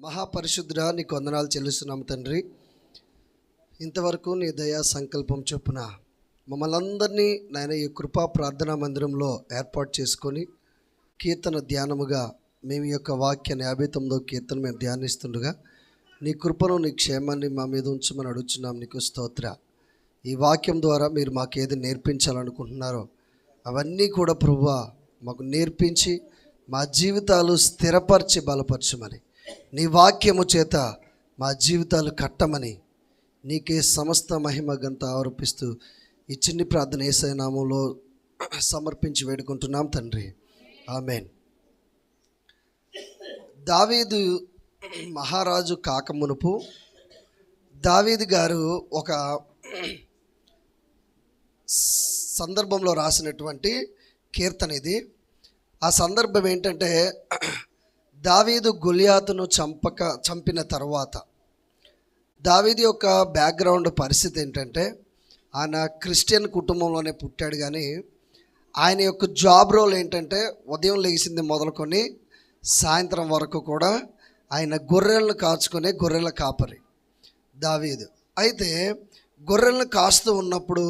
మహాపరిశుద్ధుడా, నీకు వందనాలు చెల్లిస్తున్నాము తండ్రి. ఇంతవరకు నీ దయా సంకల్పం చొప్పున మమ్మల్ని అందరినీ నాయన ఈ కృపా ప్రార్థనా మందిరంలో ఏర్పాటు చేసుకొని కీర్తన ధ్యానముగా మేము ఈ యొక్క వాక్యాన్ని 59వ కీర్తన మేము ధ్యానిస్తుండగా నీ కృపను నీ క్షేమాన్ని మా మీద ఉంచమని అడుగుచున్నాం. నీకు స్తోత్ర. ఈ వాక్యం ద్వారా మీరు మాకేది నేర్పించాలనుకుంటున్నారో అవన్నీ కూడా ప్రభువా మాకు నేర్పించి మా జీవితాలు స్థిరపరిచి బలపరచమని, నీ వాక్యము చేత మా జీవితాలు కట్టమని నీకే సమస్త మహిమ ఘనత ఆరోపిస్తూ ఈ చిన్ని ప్రార్థన యేసయ్య నామములో సమర్పించి వేడుకుంటున్నాం తండ్రి. ఆమేన్. దావీదు మహారాజు కాకమునుపు దావీదు గారు ఒక సందర్భంలో రాసినటువంటి కీర్తన ఇది. ఆ సందర్భం ఏంటంటే, దావీదు గొలియాతును చంపిన తర్వాత దావీదు యొక్క బ్యాక్గ్రౌండ్ పరిస్థితి ఏంటంటే, ఆయన క్రిస్టియన్ కుటుంబంలోనే పుట్టాడు. కానీ ఆయన యొక్క జాబ్ రోల్ ఏంటంటే, ఉదయం లేచింది మొదలుకొని సాయంత్రం వరకు కూడా ఆయన గొర్రెలను కాచుకునే గొర్రెల కాపరి దావీదు. అయితే గొర్రెలను కాస్తూ ఉన్నప్పుడు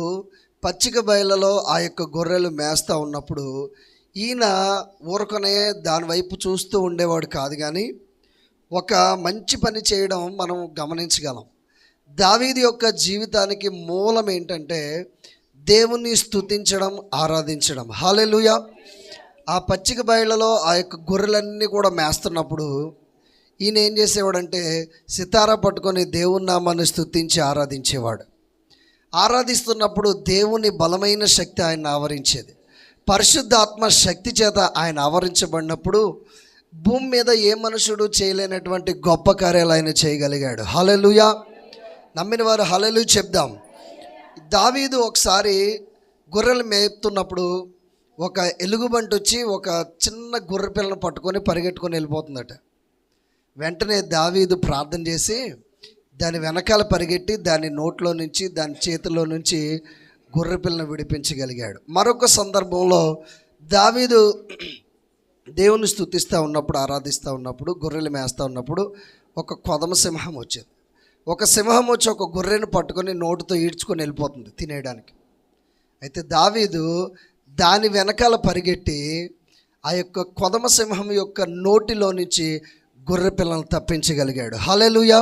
పచ్చిక బయళ్ళలో ఆ యొక్క గొర్రెలు మేస్తూ ఉన్నప్పుడు ఈయన ఊరకనే దాని వైపు చూస్తూ ఉండేవాడు కాదు. కానీ ఒక మంచి పని చేయడం మనం గమనించగలం. దావీదు యొక్క జీవితానికి మూలం ఏంటంటే దేవుణ్ణి స్తుతించడం, ఆరాధించడం. హల్లెలూయా. ఆ పచ్చిక బయళ్ళలో ఆ యొక్క గొర్రెలన్నీ కూడా మేస్తున్నప్పుడు ఈయన ఏం చేసేవాడంటే సితారా పట్టుకొని దేవుని నామాన్ని స్తుతించి ఆరాధించేవాడు. ఆరాధిస్తున్నప్పుడు దేవుని బలమైన శక్తి ఆయన ఆవరించేది. పరిశుద్ధాత్మ శక్తి చేత ఆయన ఆవరించబడినప్పుడు భూమి మీద ఏ మనుషుడు చేయలేనటువంటి గొప్ప కార్యాలు ఆయన చేయగలిగాడు. హల్లెలూయా. నమ్మిన వారు హల్లెలూయా చెప్దాం. దావీదు ఒకసారి గొర్రెలు మేపుతున్నప్పుడు ఒక ఎలుగుబంటి వచ్చి ఒక చిన్న గొర్రె పిల్లను పట్టుకొని పరిగెట్టుకొని వెళ్ళిపోతుందట. వెంటనే దావీదు ప్రార్థన చేసి దాని వెనకాల పరిగెట్టి దాని నోట్లో నుంచి దాని చేతిలో నుంచి గొర్రె పిల్లను విడిపించగలిగాడు. మరొక సందర్భంలో దావీదు దేవుని స్తుతిస్తూ ఉన్నప్పుడు, ఆరాధిస్తూ ఉన్నప్పుడు, గొర్రెలు మేస్తూ ఉన్నప్పుడు ఒక కొదమ సింహం వచ్చింది. ఒక సింహం వచ్చి ఒక గొర్రెను పట్టుకొని నోటితో ఈడ్చుకొని వెళ్ళిపోతుంది తినేయడానికి. అయితే దావీదు దాని వెనకాల పరిగెట్టి ఆ యొక్క కొదమ సింహం యొక్క నోటిలో నుంచి గొర్రె పిల్లలను తప్పించగలిగాడు. హల్లెలూయా.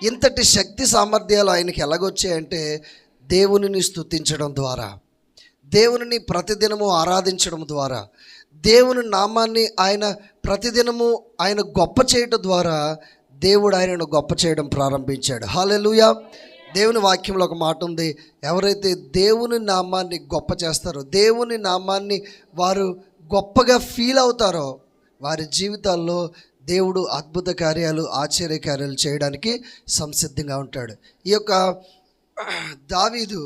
ఇంతటి శక్తి సామర్థ్యాలు ఆయనకి ఎలాగొచ్చాయంటే దేవునిని స్తుతించడం ద్వారా, దేవునిని ప్రతిదినము ఆరాధించడం ద్వారా, దేవుని నామాన్ని ఆయన ప్రతిదినము ఆయన గొప్ప చేయడం ద్వారా దేవుడు ఆయనను గొప్ప చేయడం ప్రారంభించాడు. హల్లెలూయా. దేవుని వాక్యంలో ఒక మాట ఉంది, ఎవరైతే దేవుని నామాన్ని గొప్ప చేస్తారో, దేవుని నామాన్ని వారు గొప్పగా ఫీల్ అవుతారో వారి జీవితాల్లో దేవుడు అద్భుత కార్యాలు, ఆశ్చర్య కార్యాలు చేయడానికి సంసిద్ధంగా ఉంటాడు. ఈ యొక్క దావీదు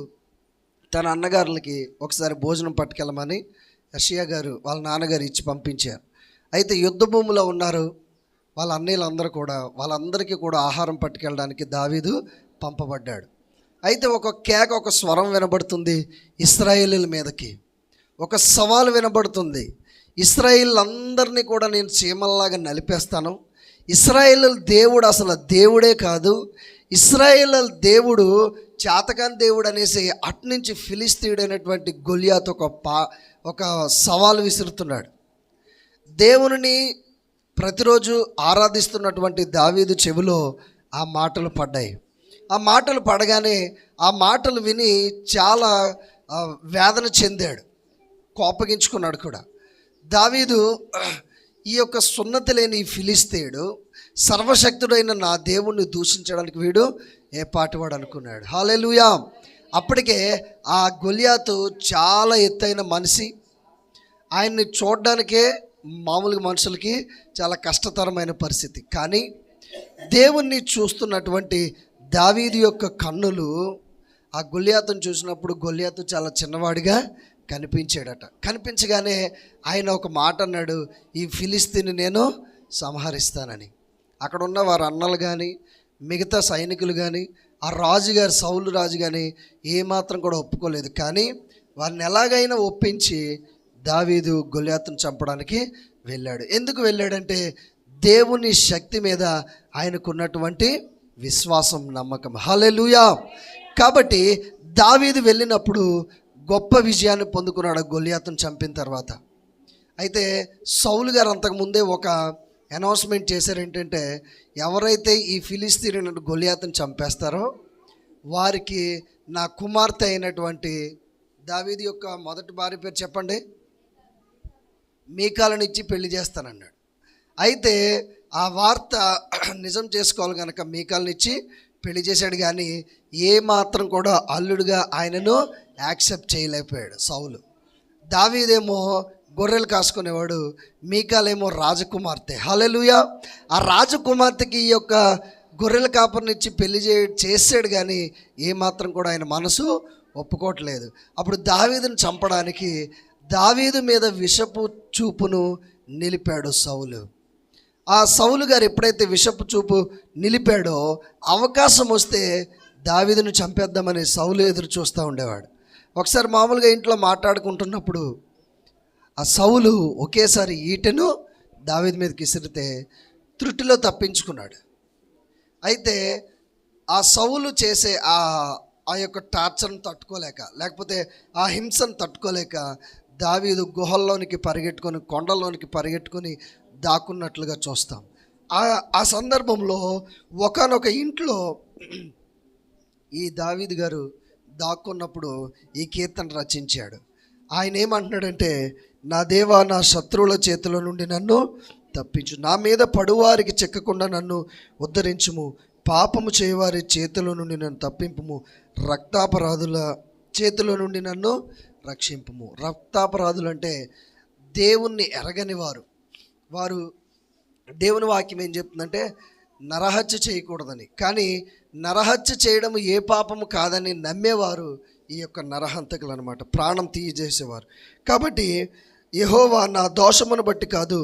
తన అన్నగారులకి ఒకసారి భోజనం పట్టుకెళ్ళమని యెషయా గారు వాళ్ళ నాన్నగారు ఇచ్చి పంపించారు. అయితే యుద్ధ భూమిలో ఉన్నారు వాళ్ళ అన్నయ్యలందరూ కూడా, వాళ్ళందరికీ కూడా ఆహారం పట్టుకెళ్ళడానికి దావీదు పంపబడ్డాడు. అయితే ఒక స్వరం వినబడుతుంది ఇశ్రాయేలీల మీదకి. ఒక సవాలు వినబడుతుంది. ఇశ్రాయేలీలందరినీ కూడా నేను చీమల్లాగా నలిపేస్తాను. ఇశ్రాయేలు దేవుడు అసలు దేవుడే కాదు, ఇశ్రాయేలు దేవుడు చాతకాని దేవుడు అనేసి అట్నుంచి ఫిలిస్తీయుడైనటువంటి గొలియాతు ఒక సవాలు విసురుతున్నాడు. దేవుని ప్రతిరోజు ఆరాధిస్తున్నటువంటి దావీదు చెవిలో ఆ మాటలు పడ్డాయి. ఆ మాటలు పడగానే ఆ మాటలు విని చాలా వేదన చెందాడు, కోపగించుకున్నాడు కూడా. దావీదు ఈ యొక్క సున్నతి లేని ఫిలిస్తీయుడు సర్వశక్తుడైన నా దేవుణ్ణి దూషించడానికి వీడు ఏ పాటివాడు అనుకున్నాడు. హల్లెలూయా. అప్పటికే ఆ గొలియాతు చాలా ఎత్తైన మనిషి. ఆయన్ని చూడడానికే మామూలుగా మనుషులకి చాలా కష్టతరమైన పరిస్థితి. కానీ దేవుణ్ణి చూస్తున్నటువంటి దావీదు యొక్క కన్నులు ఆ గొలియాతును చూసినప్పుడు గొలియాతు చాలా చిన్నవాడిగా కనిపించాడట. కనిపించగానే ఆయన ఒక మాట అన్నాడు, ఈ ఫిలిస్తీని నేను సంహరిస్తానని. అక్కడ ఉన్న వారి అన్నలు కానీ మిగతా సైనికులు కానీ ఆ రాజుగారు సౌలు రాజు కానీ ఏమాత్రం కూడా ఒప్పుకోలేదు. కానీ వారిని ఎలాగైనా ఒప్పించి దావీదు గొలియాతును చంపడానికి వెళ్ళాడు. ఎందుకు వెళ్ళాడంటే దేవుని శక్తి మీద ఆయనకున్నటువంటి విశ్వాసం, నమ్మకం. హల్లెలూయా. కాబట్టి దావీదు వెళ్ళినప్పుడు గొప్ప విజయాన్ని పొందుకున్నాడు గొలియాతును చంపిన తర్వాత. అయితే సౌలు గారు అంతకుముందే ఒక అనౌన్స్మెంట్ చేశారు. ఏంటంటే, ఎవరైతే ఈ ఫిలిస్తీయుని గొలియాతును చంపేస్తారో వారికి నా కుమార్తె అయినటువంటి దావీదు యొక్క మొదటి భార్య పేరు చెప్పండి, మీకాలను ఇచ్చి పెళ్లి చేస్తానన్నాడు. అయితే ఆ వార్త నిజం చేసుకోవాలి కనుక మీకాలను ఇచ్చి పెళ్లి చేశాడు. కానీ ఏ మాత్రం కూడా అల్లుడుగా ఆయనను యాక్సెప్ట్ చేయలేకపోయాడు సౌలు. దావీదేమో గొర్రెలు కాసుకునేవాడు, మీకాలేమో రాజకుమార్తె. హల్లెలూయా. ఆ రాజకుమార్తెకి ఈ యొక్క గొర్రెల కాపరినిచ్చి పెళ్లి చేసాడు. కానీ ఏమాత్రం కూడా ఆయన మనసు ఒప్పుకోవట్లేదు. అప్పుడు దావీదును చంపడానికి దావీదు మీద విషపు చూపును నిలిపాడు సౌలు. ఆ సౌలు గారు ఎప్పుడైతే విషపు చూపు నిలిపాడో, అవకాశం వస్తే దావీదును చంపేద్దామని సౌలు ఎదురు చూస్తూ ఉండేవాడు. ఒకసారి మామూలుగా ఇంట్లో మాట్లాడుకుంటున్నప్పుడు ఆ సౌలు ఒకేసారి ఈటెను దావీదు మీదకి విసిరితే త్రుటిలో తప్పించుకున్నాడు. అయితే ఆ సౌలు చేసే ఆ యొక్క టార్చర్ను తట్టుకోలేక, లేకపోతే ఆ హింసను తట్టుకోలేక దావీదు గుహల్లోనికి పరిగెట్టుకొని, కొండల్లోనికి పరిగెట్టుకొని దాక్కున్నట్లుగా చూస్తాం. ఆ సందర్భంలో ఒకానొక ఇంట్లో ఈ దావీదు గారు దాక్కున్నప్పుడు ఈ కీర్తన రచించాడు. ఆయన ఏమంటున్నాడంటే, నా దేవా, నా శత్రువుల చేతిలో నుండి నన్ను తప్పించు, నా మీద పడువారికి చిక్కకుండా నన్ను ఉద్ధరించుము, పాపము చేయవారి చేతిలో నుండి నన్ను తప్పింపుము, రక్తాపరాధుల చేతిలో నుండి నన్ను రక్షింపుము. రక్తాపరాధులు అంటే దేవుణ్ణి ఎరగని వారు దేవుని వాక్యం ఏం చెప్తుందంటే నరహత్య చేయకూడదని. కానీ నరహత్య చేయడం ఏ పాపము కాదని నమ్మేవారు ఈ యొక్క నరహంతకులు అనమాట, ప్రాణం తీయజేసేవారు. కాబట్టి యెహోవా నా దోషమును బట్టి కాదు,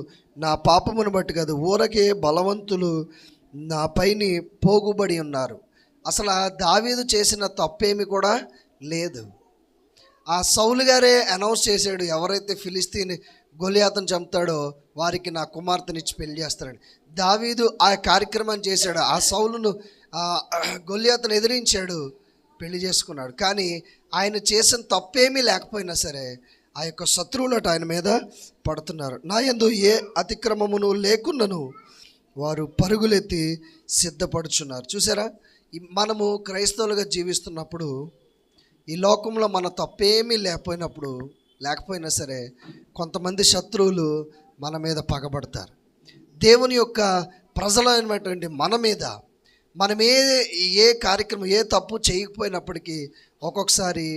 నా పాపమును బట్టి కాదు, ఊరకే బలవంతులు నా పైని పోగుబడి ఉన్నారు. అసలు దావీదు చేసిన తప్పేమి కూడా లేదు. ఆ సౌలు గారే అనౌన్స్ చేశాడు, ఎవరైతే ఫిలిస్తీన్ గొలియాతును చంపుతాడో వారికి నా కుమార్తెనిచ్చి పెళ్లి చేస్తాడని. దావీదు ఆ కార్యక్రమాన్ని చేశాడు. ఆ సౌలును గొలియాతును ఎదిరించాడు, పెళ్లి చేసుకున్నాడు. కానీ ఆయన చేసిన తప్పేమీ లేకపోయినా సరే ఆ యొక్క శత్రువులట ఆయన మీద పడుతున్నారు. నా యందు ఏ అతిక్రమమును లేకున్నను వారు పరుగులెత్తి సిద్ధపడుచున్నారు. చూసారా, మనము క్రైస్తవులుగా జీవిస్తున్నప్పుడు ఈ లోకంలో మన తప్పేమీ లేకపోయినా సరే కొంతమంది శత్రువులు మన మీద పగబడతారు. దేవుని యొక్క ప్రజలైనటువంటి మన మీద మనం ఏ కార్యక్రమం, ఏ తప్పు చేయకపోయినప్పటికీ ఒక్కొక్కసారి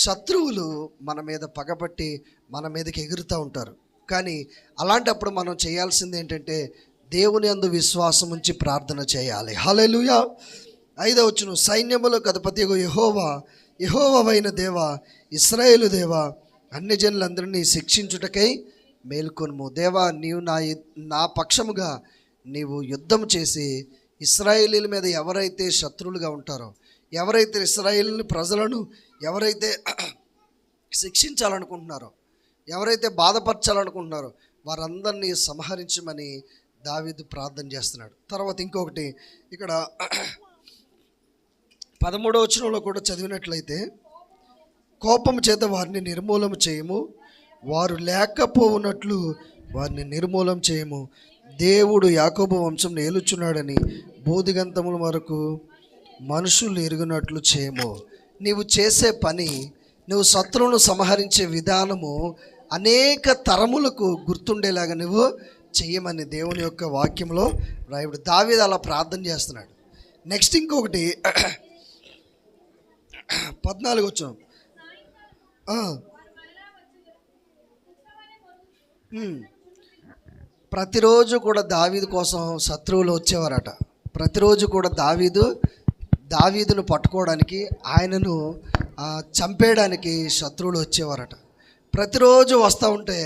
శత్రువులు మన మీద పగబట్టి మన మీదకి ఎగురుతూ ఉంటారు. కానీ అలాంటప్పుడు మనం చేయాల్సింది ఏంటంటే దేవుని యందు విశ్వాసం ఉంచి ప్రార్థన చేయాలి. హల్లెలూయా. 5వ వచనం, సైన్యములకు అధిపతియగు యెహోవావైన దేవా, ఇశ్రాయేలు దేవా, అన్ని జనులందరినీ శిక్షించుటకై మేల్కొనుము. దేవా, నీవు నా పక్షముగా నీవు యుద్ధం చేసి ఇశ్రాయేలీల మీద ఎవరైతే శత్రువులుగా ఉంటారో, ఎవరైతే ఇశ్రాయేలు ప్రజలను ఎవరైతే శిక్షించాలనుకుంటున్నారో, ఎవరైతే బాధపరచాలనుకుంటున్నారో వారందరినీ సంహరించమని దావీదు ప్రార్థన చేస్తున్నాడు. తర్వాత ఇంకొకటి ఇక్కడ 13వ వచనంలో కూడా చదివినట్లయితే, కోపం చేత వారిని నిర్మూలం చేయము, వారు లేకపోవునట్లు వారిని నిర్మూలం చేయము, దేవుడు యాకోబు వంశం ఏలుచున్నాడని బోధిగంతముల వరకు మనుషులు ఎరుగునట్లు చేయము. నీవు చేసే పని, నువ్వు శత్రువును సంహరించే విధానము అనేక తరములకు గుర్తుండేలాగా నువ్వు చెయ్యమని దేవుని యొక్క వాక్యంలో రాయబడి దావీదు అలా ప్రార్థన చేస్తున్నాడు. నెక్స్ట్ ఇంకొకటి 14 వచనం, ప్రతిరోజు కూడా దావీదు కోసం శత్రువులు వచ్చేవారట. ప్రతిరోజు కూడా దావీదును పట్టుకోవడానికి, ఆయనను చంపేయడానికి శత్రువులు వచ్చేవారట. ప్రతిరోజు వస్తూ ఉంటే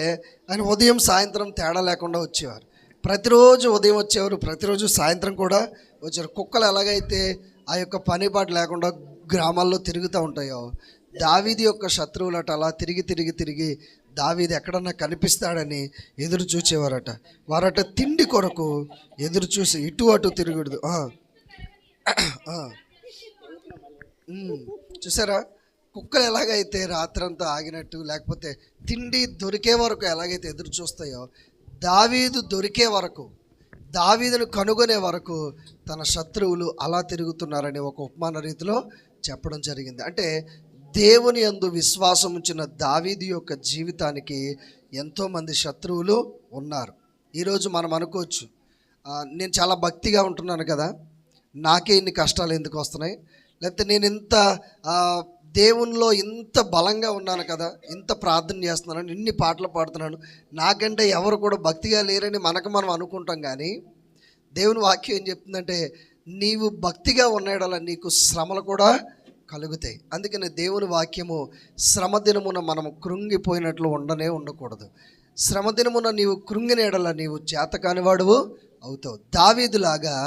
ఆయన ఉదయం సాయంత్రం తేడా లేకుండా వచ్చేవారు. ప్రతిరోజు ఉదయం వచ్చేవారు, ప్రతిరోజు సాయంత్రం కూడా వచ్చారు. కుక్కలు ఎలాగైతే ఆ యొక్క పనిపాటు లేకుండా గ్రామాల్లో తిరుగుతూ ఉంటాయో, దావీదు యొక్క శత్రువులట అలా తిరిగి దావీదు ఎక్కడన్నా కనిపిస్తాడని ఎదురు చూచేవారట. వారట తిండి కొరకు ఎదురు చూసి ఇటు అటు తిరగడు. చూసారా, కుక్కలు ఎలాగైతే రాత్రంతా ఆగినట్టు, లేకపోతే తిండి దొరికే వరకు ఎలాగైతే ఎదురు చూస్తాయో, దావీదు దొరికే వరకు, దావీదును కనుగొనే వరకు తన శత్రువులు అలా తిరుగుతున్నారని ఒక ఉపమాన రీతిలో చెప్పడం జరిగింది. అంటే దేవుని యందు విశ్వాసం ఉంచిన దావీదు యొక్క జీవితానికి ఎంతోమంది శత్రువులు ఉన్నారు. ఈరోజు మనం అనుకోవచ్చు, నేను చాలా భక్తిగా ఉంటున్నాను కదా, నాకే ఇన్ని కష్టాలు ఎందుకు వస్తున్నాయి, లేకపోతే నేను ఇంత దేవునిలో ఇంత బలంగా ఉన్నాను కదా, ఇంత ప్రార్థన చేస్తున్నాను, ఇన్ని పాటలు పాడుతున్నాను, నాకంటే ఎవరు కూడా భక్తిగా లేరని మనకు మనం అనుకుంటాం. కానీ దేవుని వాక్యం ఏం చెప్తుందంటే, నీవు భక్తిగా ఉన్నాడలా నీకు శ్రమలు కూడా కలుగుతాయి. అందుకని దేవుని వాక్యము శ్రమ దినమున మనం కృంగిపోయినట్లు ఉండకూడదు. శ్రమ దినమున నీవు కృంగినేడల నీవు చేతకానివాడువు అవుతావు. దావీదులాగా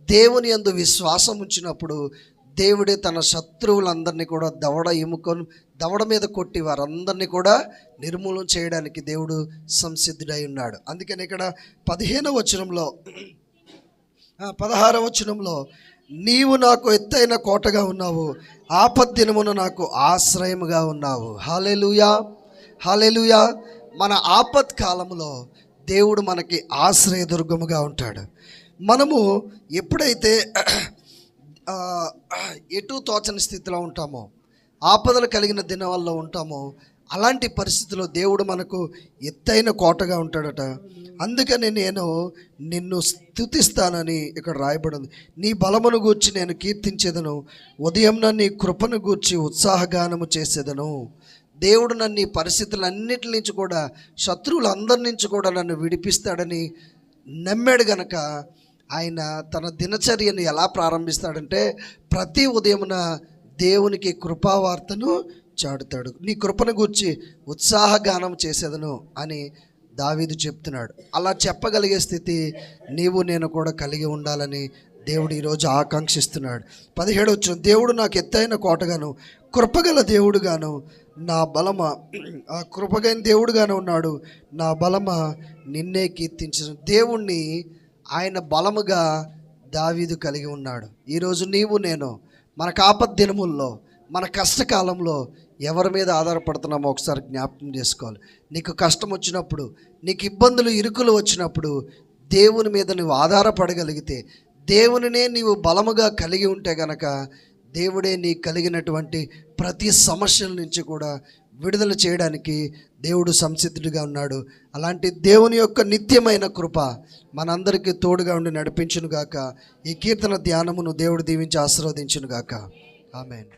దేవుని యందు విశ్వాసం ఉంచినప్పుడు దేవుడే తన శత్రువులందరినీ కూడా దవడ మీద కొట్టి వారందరినీ కూడా నిర్మూలన చేయడానికి దేవుడు సంసిద్ధుడై ఉన్నాడు. అందుకని ఇక్కడ 15వ వచనంలో 16వ వచనంలో, నీవు నాకు ఎత్తైన కోటగా ఉన్నావు, ఆపద్దినమున నాకు ఆశ్రయముగా ఉన్నావు. హల్లెలూయా, హల్లెలూయా. మన ఆపత్ కాలంలో దేవుడు మనకి ఆశ్రయదుర్గముగా ఉంటాడు. మనము ఎప్పుడైతే ఎటు తోచని స్థితిలో ఉంటామో, ఆపదలు కలిగిన దినాల్లో ఉంటామో, అలాంటి పరిస్థితిలో దేవుడు మనకు ఎత్తైన కోటగా ఉంటాడట. అందుకని నేను నిన్ను స్తుతిస్తానని ఇక్కడ రాయబడింది. నీ బలమును గూర్చి నేను కీర్తించేదను, ఉదయంన నీ కృపను గూర్చి ఉత్సాహగానము చేసేదను. దేవుడు నన్ను ఈ పరిస్థితులన్నిటి నుంచి కూడా, శత్రువులందరి నుంచి కూడా నన్ను విడిపిస్తాడని నమ్మాడు గనక ఆయన తన దినచర్యను ఎలా ప్రారంభిస్తాడంటే, ప్రతి ఉదయమున దేవునికి కృపావార్తను చాటుతాడు. నీ కృపను గూర్చి ఉత్సాహగానం చేసేదను అని దావీదు చెప్తున్నాడు. అలా చెప్పగలిగే స్థితి నీవు నేను కూడా కలిగి ఉండాలని దేవుడు ఈరోజు ఆకాంక్షిస్తున్నాడు. 17 వచ్చిన, దేవుడు నాకు ఎత్తైన కోటగాను కృపగల దేవుడుగాను నా బలమ, ఆ కృపగైన దేవుడుగాను ఉన్నాడు, నా బలమ నిన్నే కీర్తించిన. దేవుణ్ణి ఆయన బలముగా దావీదు కలిగి ఉన్నాడు. ఈరోజు నీవు నేను మన ఆపద్దినముల్లో, మన కష్టకాలంలో ఎవరి మీద ఆధారపడుతున్నామో ఒకసారి జ్ఞాపకం చేసుకోవాలి. నీకు కష్టం వచ్చినప్పుడు, నీకు ఇబ్బందులు ఇరుకులు వచ్చినప్పుడు దేవుని మీద నువ్వు ఆధారపడగలిగితే, దేవునినే నీవు బలముగా కలిగి ఉంటే గనక దేవుడే నీ కలిగినటువంటి ప్రతి సమస్యల నుంచి కూడా విడుదల చేయడానికి దేవుడు సంసిద్ధుడిగా ఉన్నాడు. అలాంటి దేవుని యొక్క నిత్యమైన కృప మనందరికీ తోడుగా ఉండి నడిపించునుగాక. ఈ కీర్తన ధ్యానమును దేవుడు దీవించి ఆశీర్వదించునుగాక. ఆమేన్.